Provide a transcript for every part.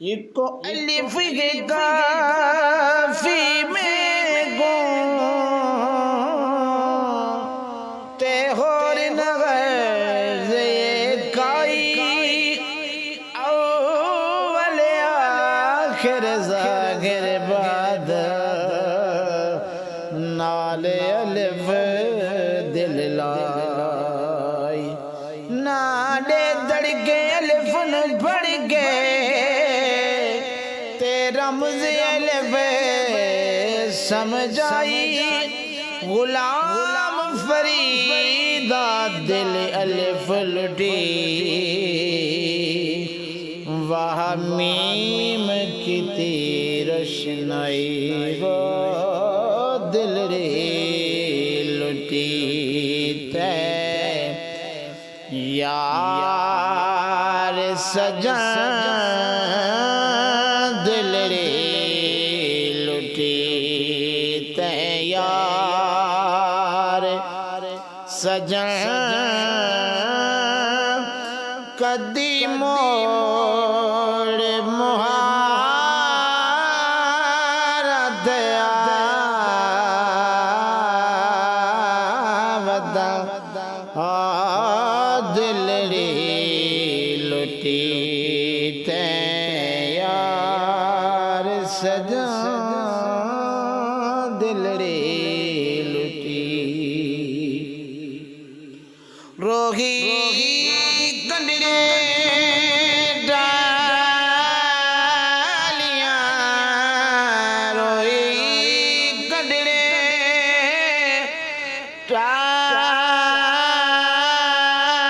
eco अलिफ के काफी में गो ते होर नगर ये काई अव्वल आखिर ज़ाहिर बाद नाले अलिफ दिल लाई नाले दड़के अलिफ न बढ़ गए रमज़ अलिफ समझाई गुलाम फरीदा दिल अलिफ लुटी वाह मीम की रोशनाई वो दिल रे लुटी ते यार सजा दिल रे लुटी ते यार सजन कदी मोड़ मुहारत आवदा दिल रे लुटी ते सजा दिल रे लुटी रोही कंडरे डालियां रोही कंडरे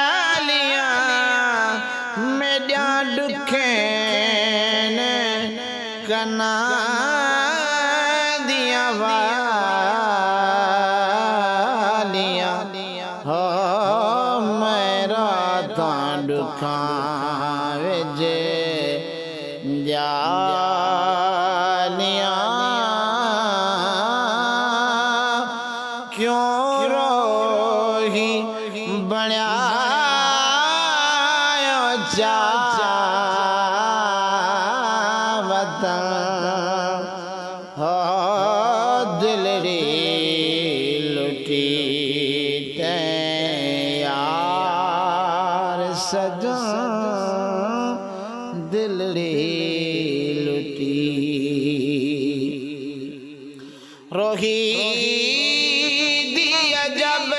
डालियां मेडिया दुखे कना दिया वालिया हो मेरा तांड खावे जे जालिया क्यों रोही बण्या चाचा दिल रे लुटी ते यार सजा दिल रे लुटी रोही दिया जब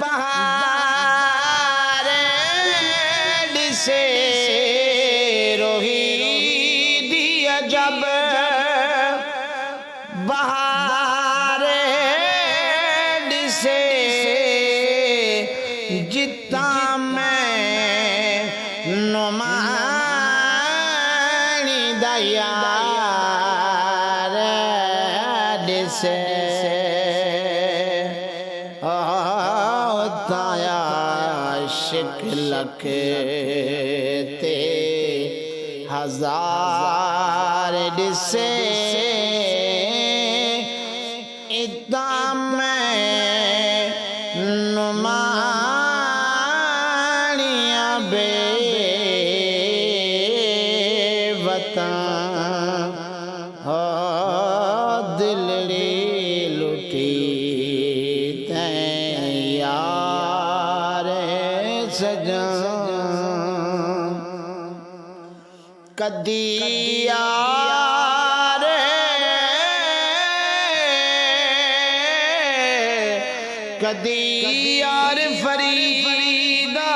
बहार से रोही दिया जब बहार से जितना मैं नुमानी दयार से ताया शिकलक ते हजार से इतना मैं नुमानिया बे वतन हो दिल रे लुटी ते यार सजा कदी यार कदी यार फरीदा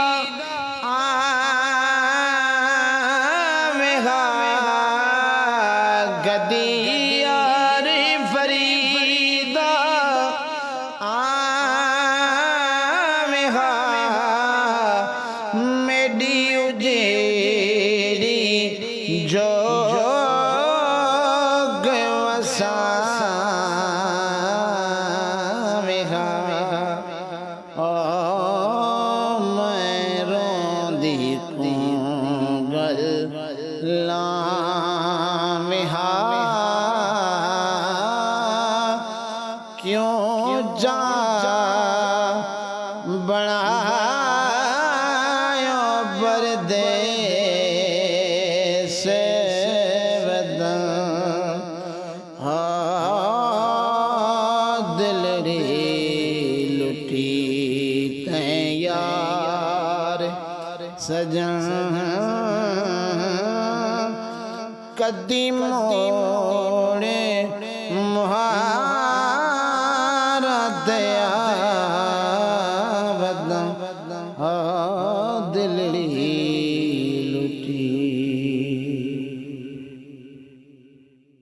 आवेगा कदी यार फरीदा आवेगा मेडी उजेड़ी जो गवसा क्यों जा बड़ा बरदे दिल रे लुटी तैयार सजन कदी मोड़े